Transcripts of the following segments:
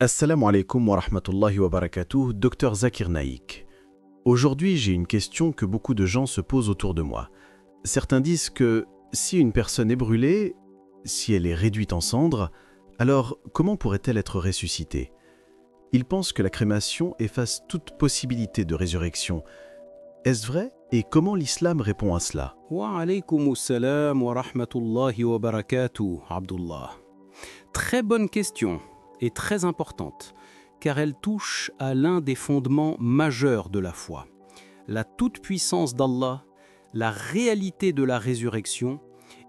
Assalamu alaikum wa rahmatullahi wa barakatuh, Dr Zakir Naik. Aujourd'hui, j'ai une question que beaucoup de gens se posent autour de moi. Certains disent que si une personne est brûlée, si elle est réduite en cendres, alors comment pourrait-elle être ressuscitée? Ils pensent que la crémation efface toute possibilité de résurrection. Est-ce vrai? Et comment l'islam répond à cela? Wa alaykum assalam wa rahmatullahi wa barakatuh, Abdullah. Très bonne question et très importante, car elle touche à l'un des fondements majeurs de la foi. La toute-puissance d'Allah, la réalité de la résurrection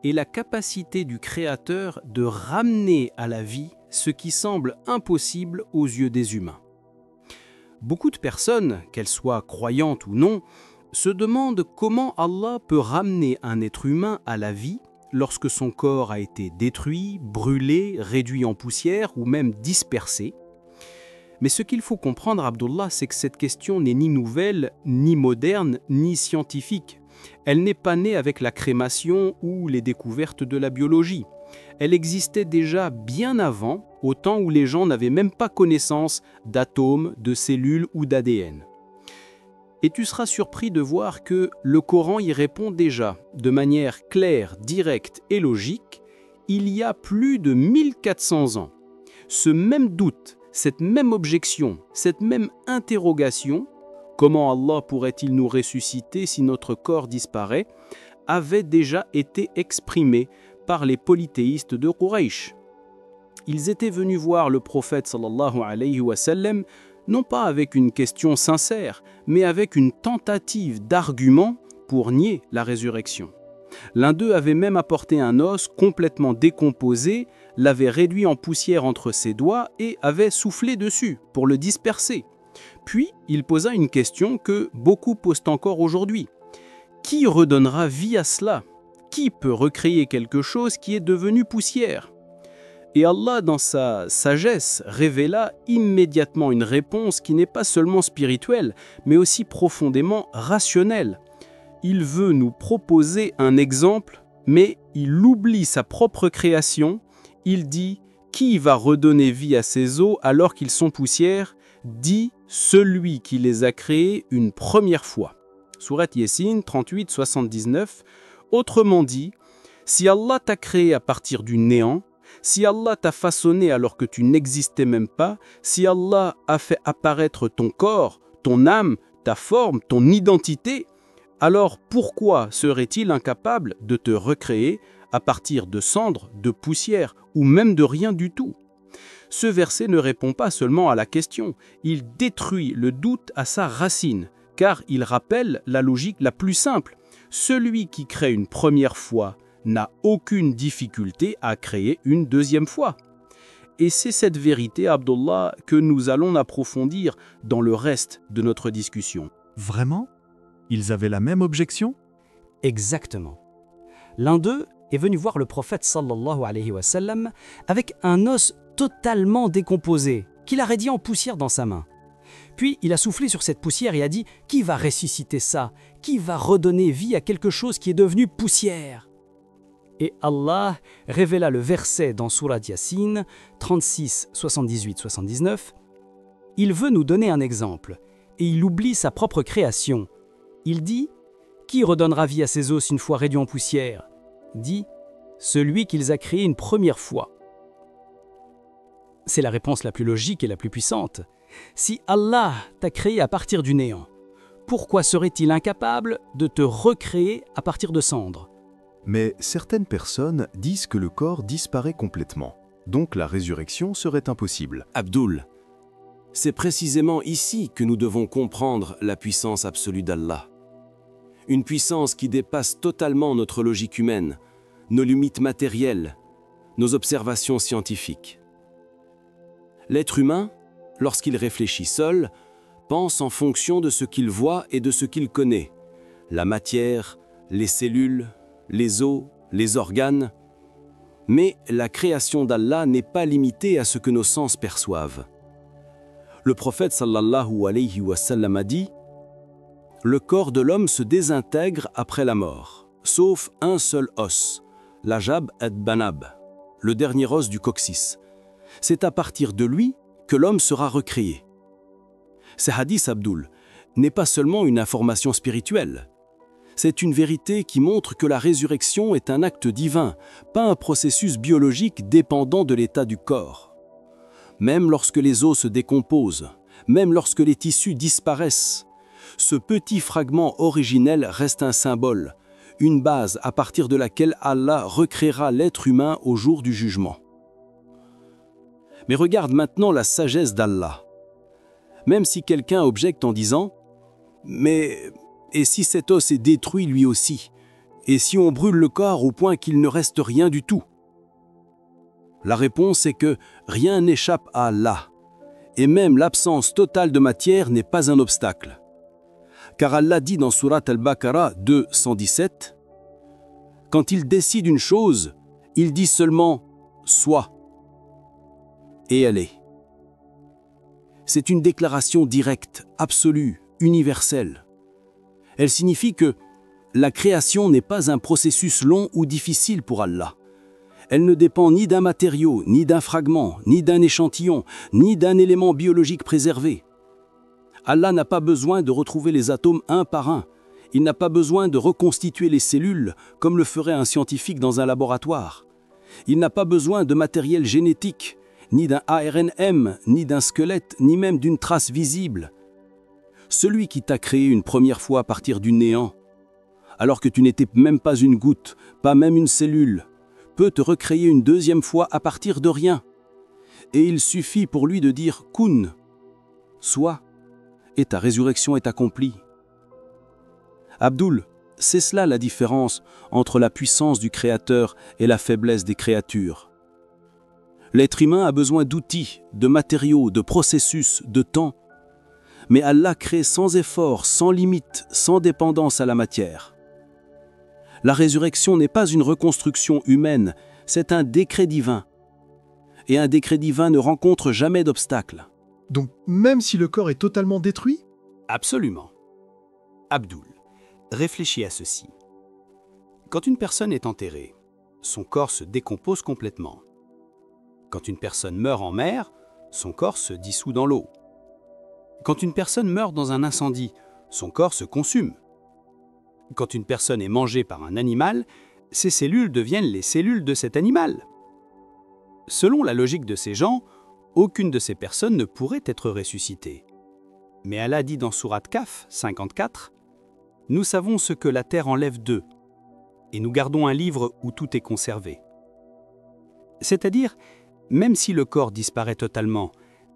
et la capacité du Créateur de ramener à la vie ce qui semble impossible aux yeux des humains. Beaucoup de personnes, qu'elles soient croyantes ou non, se demandent comment Allah peut ramener un être humain à la vie lorsque son corps a été détruit, brûlé, réduit en poussière ou même dispersé. Mais ce qu'il faut comprendre, Abdullah, c'est que cette question n'est ni nouvelle, ni moderne, ni scientifique. Elle n'est pas née avec la crémation ou les découvertes de la biologie. Elle existait déjà bien avant, au temps où les gens n'avaient même pas connaissance d'atomes, de cellules ou d'ADN. Et tu seras surpris de voir que le Coran y répond déjà, de manière claire, directe et logique, il y a plus de 1400 ans. Ce même doute, cette même objection, cette même interrogation, comment Allah pourrait-il nous ressusciter si notre corps disparaît, avait déjà été exprimé par les polythéistes de Quraysh. Ils étaient venus voir le prophète sallallahu alayhi wa sallam, non pas avec une question sincère, mais avec une tentative d'argument pour nier la résurrection. L'un d'eux avait même apporté un os complètement décomposé, l'avait réduit en poussière entre ses doigts et avait soufflé dessus pour le disperser. Puis, il posa une question que beaucoup posent encore aujourd'hui. Qui redonnera vie à cela? Qui peut recréer quelque chose qui est devenu poussière? Et Allah, dans sa sagesse, révéla immédiatement une réponse qui n'est pas seulement spirituelle, mais aussi profondément rationnelle. Il veut nous proposer un exemple, mais il oublie sa propre création. Il dit « Qui va redonner vie à ces os alors qu'ils sont poussière ?» dit « Celui qui les a créés une première fois. » Sourate Yassine 38, 79. Autrement dit, si Allah t'a créé à partir du néant, si Allah t'a façonné alors que tu n'existais même pas, si Allah a fait apparaître ton corps, ton âme, ta forme, ton identité, alors pourquoi serait-il incapable de te recréer à partir de cendres, de poussière ou même de rien du tout? Ce verset ne répond pas seulement à la question, il détruit le doute à sa racine, car il rappelle la logique la plus simple. Celui qui crée une première fois n'a aucune difficulté à créer une deuxième fois. Et c'est cette vérité, Abdullah, que nous allons approfondir dans le reste de notre discussion. Vraiment? Ils avaient la même objection? Exactement. L'un d'eux est venu voir le prophète sallallahu alayhi wa sallam avec un os totalement décomposé, qu'il a réduit en poussière dans sa main. Puis il a soufflé sur cette poussière et a dit « Qui va ressusciter ça? Qui va redonner vie à quelque chose qui est devenu poussière ?» Et Allah révéla le verset dans Sourate Yassine 36, 78, 79. Il veut nous donner un exemple et il oublie sa propre création. Il dit « Qui redonnera vie à ces os une fois réduits en poussière ?» dit « Celui qu'ils a créé une première fois. » C'est la réponse la plus logique et la plus puissante. Si Allah t'a créé à partir du néant, pourquoi serait-il incapable de te recréer à partir de cendres? Mais certaines personnes disent que le corps disparaît complètement, donc la résurrection serait impossible. Abdul, c'est précisément ici que nous devons comprendre la puissance absolue d'Allah. Une puissance qui dépasse totalement notre logique humaine, nos limites matérielles, nos observations scientifiques. L'être humain, lorsqu'il réfléchit seul, pense en fonction de ce qu'il voit et de ce qu'il connaît. La matière, les cellules, les os, les organes. Mais la création d'Allah n'est pas limitée à ce que nos sens perçoivent. Le prophète sallallahu alayhi wa sallam a dit « Le corps de l'homme se désintègre après la mort, sauf un seul os, l'ajab ad-banab, le dernier os du coccyx. C'est à partir de lui que l'homme sera recréé. Ce hadith, Abdul, n'est pas seulement une information spirituelle. C'est une vérité qui montre que la résurrection est un acte divin, pas un processus biologique dépendant de l'état du corps. Même lorsque les os se décomposent, même lorsque les tissus disparaissent, ce petit fragment originel reste un symbole, une base à partir de laquelle Allah recréera l'être humain au jour du jugement. Mais regarde maintenant la sagesse d'Allah. Même si quelqu'un objecte en disant « Mais et si cet os est détruit lui aussi? Et si on brûle le corps au point qu'il ne reste rien du tout ?» La réponse est que rien n'échappe à Allah, et même l'absence totale de matière n'est pas un obstacle. Car Allah dit dans Sourate Al-Baqarah 2, 117, « Quand il décide une chose, il dit seulement « Sois » et elle est. C'est une déclaration directe, absolue, universelle. Elle signifie que la création n'est pas un processus long ou difficile pour Allah. Elle ne dépend ni d'un matériau, ni d'un fragment, ni d'un échantillon, ni d'un élément biologique préservé. Allah n'a pas besoin de retrouver les atomes un par un. Il n'a pas besoin de reconstituer les cellules comme le ferait un scientifique dans un laboratoire. Il n'a pas besoin de matériel génétique, ni d'un ARNM, ni d'un squelette, ni même d'une trace visible. Celui qui t'a créé une première fois à partir du néant, alors que tu n'étais même pas une goutte, pas même une cellule, peut te recréer une deuxième fois à partir de rien. Et il suffit pour lui de dire « Kun », sois, et ta résurrection est accomplie. Abdul, c'est cela la différence entre la puissance du Créateur et la faiblesse des créatures. L'être humain a besoin d'outils, de matériaux, de processus, de temps. Mais Allah crée sans effort, sans limite, sans dépendance à la matière. La résurrection n'est pas une reconstruction humaine, c'est un décret divin. Et un décret divin ne rencontre jamais d'obstacle. Donc, même si le corps est totalement détruit? Absolument. Abdul, réfléchis à ceci. Quand une personne est enterrée, son corps se décompose complètement. Quand une personne meurt en mer, son corps se dissout dans l'eau. Quand une personne meurt dans un incendie, son corps se consume. Quand une personne est mangée par un animal, ses cellules deviennent les cellules de cet animal. Selon la logique de ces gens, aucune de ces personnes ne pourrait être ressuscitée. Mais Allah dit dans Sourate Kaf 54, « Nous savons ce que la terre enlève d'eux, et nous gardons un livre où tout est conservé. » C'est-à-dire, même si le corps disparaît totalement,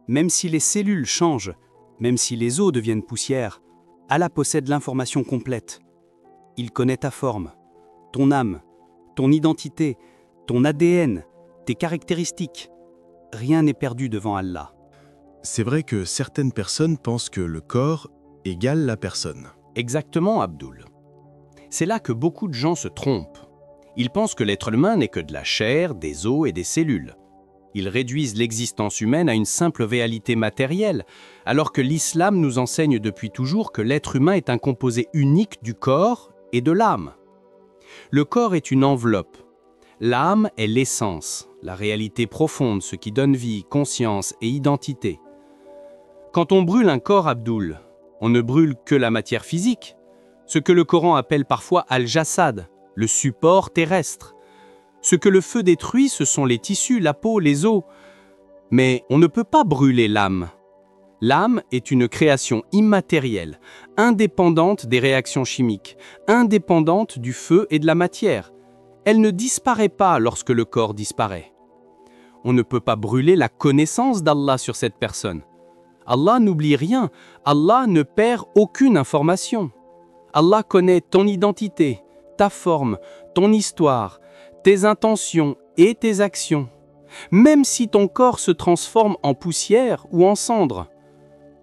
même si les cellules changent, même si les os deviennent poussière, Allah possède l'information complète. Il connaît ta forme, ton âme, ton identité, ton ADN, tes caractéristiques. Rien n'est perdu devant Allah. C'est vrai que certaines personnes pensent que le corps égale la personne. Exactement, Abdul. C'est là que beaucoup de gens se trompent. Ils pensent que l'être humain n'est que de la chair, des os et des cellules. Ils réduisent l'existence humaine à une simple réalité matérielle, alors que l'islam nous enseigne depuis toujours que l'être humain est un composé unique du corps et de l'âme. Le corps est une enveloppe. L'âme est l'essence, la réalité profonde, ce qui donne vie, conscience et identité. Quand on brûle un corps, Abdul, on ne brûle que la matière physique, ce que le Coran appelle parfois al-jassad, le support terrestre. Ce que le feu détruit, ce sont les tissus, la peau, les os. Mais on ne peut pas brûler l'âme. L'âme est une création immatérielle, indépendante des réactions chimiques, indépendante du feu et de la matière. Elle ne disparaît pas lorsque le corps disparaît. On ne peut pas brûler la connaissance d'Allah sur cette personne. Allah n'oublie rien, Allah ne perd aucune information. Allah connaît ton identité, ta forme, ton histoire, tes intentions et tes actions, même si ton corps se transforme en poussière ou en cendre.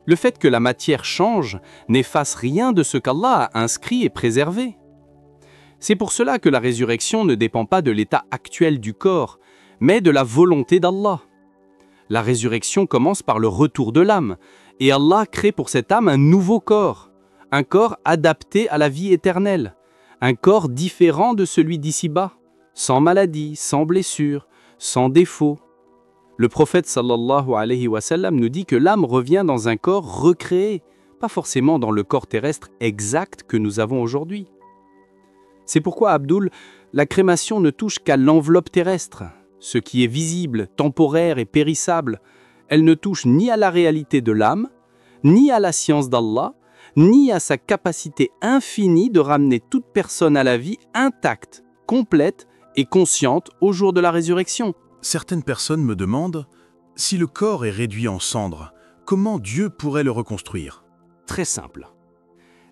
Le fait que la matière change n'efface rien de ce qu'Allah a inscrit et préservé. C'est pour cela que la résurrection ne dépend pas de l'état actuel du corps, mais de la volonté d'Allah. La résurrection commence par le retour de l'âme, et Allah crée pour cette âme un nouveau corps, un corps adapté à la vie éternelle, un corps différent de celui d'ici-bas, sans maladie, sans blessure, sans défaut. Le prophète sallallahu alayhi wa sallam nous dit que l'âme revient dans un corps recréé, pas forcément dans le corps terrestre exact que nous avons aujourd'hui. C'est pourquoi, Abdul, la crémation ne touche qu'à l'enveloppe terrestre, ce qui est visible, temporaire et périssable. Elle ne touche ni à la réalité de l'âme, ni à la science d'Allah, ni à sa capacité infinie de ramener toute personne à la vie intacte, complète et consciente au jour de la résurrection. Certaines personnes me demandent, si le corps est réduit en cendres, comment Dieu pourrait le reconstruire? Très simple.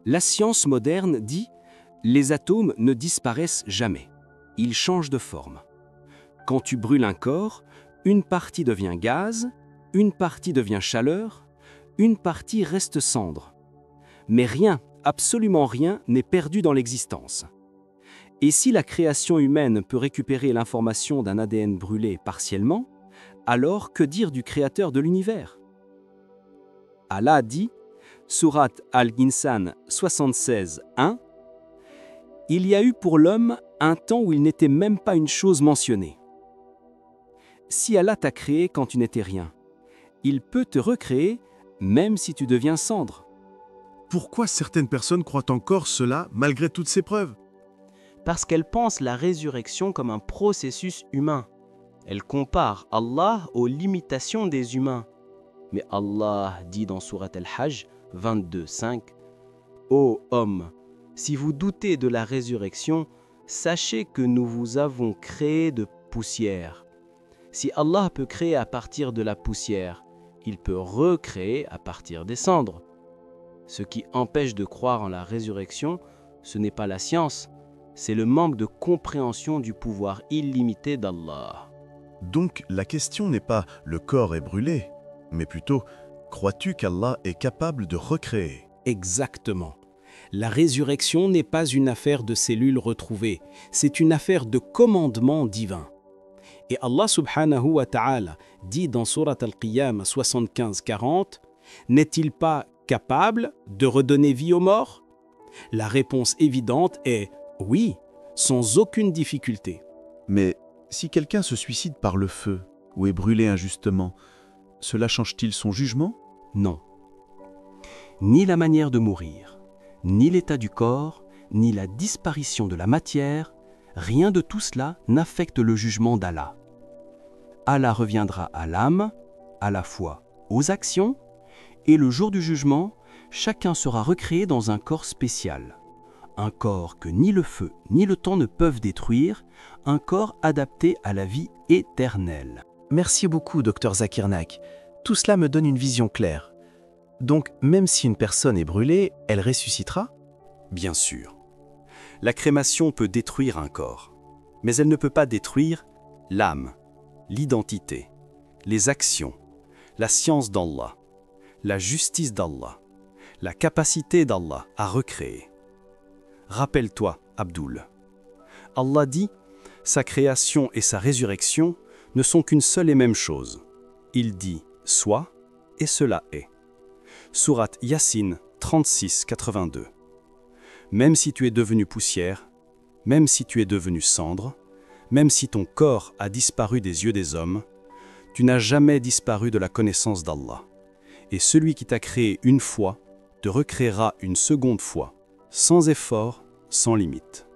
La science moderne dit « les atomes ne disparaissent jamais, ils changent de forme. Quand tu brûles un corps, une partie devient gaz, une partie devient chaleur, une partie reste cendre. Mais rien, absolument rien, n'est perdu dans l'existence. Et si la création humaine peut récupérer l'information d'un ADN brûlé partiellement, alors que dire du créateur de l'univers? Allah dit, Sourate Al-Insan 76:1, « Il y a eu pour l'homme un temps où il n'était même pas une chose mentionnée. Si Allah t'a créé quand tu n'étais rien, il peut te recréer même si tu deviens cendre. » Pourquoi certaines personnes croient encore cela malgré toutes ces preuves? Parce qu'elles pensent la résurrection comme un processus humain. Elles comparent Allah aux limitations des humains. Mais Allah dit dans Sourate Al-Hajj 22:5, « Ô homme, si vous doutez de la résurrection, sachez que nous vous avons créé de poussière. Si Allah peut créer à partir de la poussière, il peut recréer à partir des cendres. Ce qui empêche de croire en la résurrection, ce n'est pas la science, c'est le manque de compréhension du pouvoir illimité d'Allah. » Donc la question n'est pas « le corps est brûlé », mais plutôt « crois-tu qu'Allah est capable de recréer ?» Exactement. La résurrection n'est pas une affaire de cellules retrouvées, c'est une affaire de commandement divin. Et Allah subhanahu wa ta'ala dit dans Surat Al-Qiyam 75:40, « N'est-il pas capable de redonner vie aux morts ?» La réponse évidente est « oui », sans aucune difficulté. Mais si quelqu'un se suicide par le feu ou est brûlé injustement, cela change-t-il son jugement? Non. Ni la manière de mourir, ni l'état du corps, ni la disparition de la matière, rien de tout cela n'affecte le jugement d'Allah. Allah reviendra à l'âme, à la fois aux actions, et le jour du jugement, chacun sera recréé dans un corps spécial. Un corps que ni le feu ni le temps ne peuvent détruire, un corps adapté à la vie éternelle. Merci beaucoup, Dr Zakir Naik. Tout cela me donne une vision claire. Donc, même si une personne est brûlée, elle ressuscitera? Bien sûr. La crémation peut détruire un corps, mais elle ne peut pas détruire l'âme, l'identité, les actions, la science d'Allah, la justice d'Allah, la capacité d'Allah à recréer. Rappelle-toi, Abdul. Allah dit, sa création et sa résurrection ne sont qu'une seule et même chose. Il dit « soit » et cela est. Sourate Yassine 36:82. Même si tu es devenu poussière, même si tu es devenu cendre, même si ton corps a disparu des yeux des hommes, tu n'as jamais disparu de la connaissance d'Allah. Et celui qui t'a créé une fois te recréera une seconde fois, sans effort, sans limite.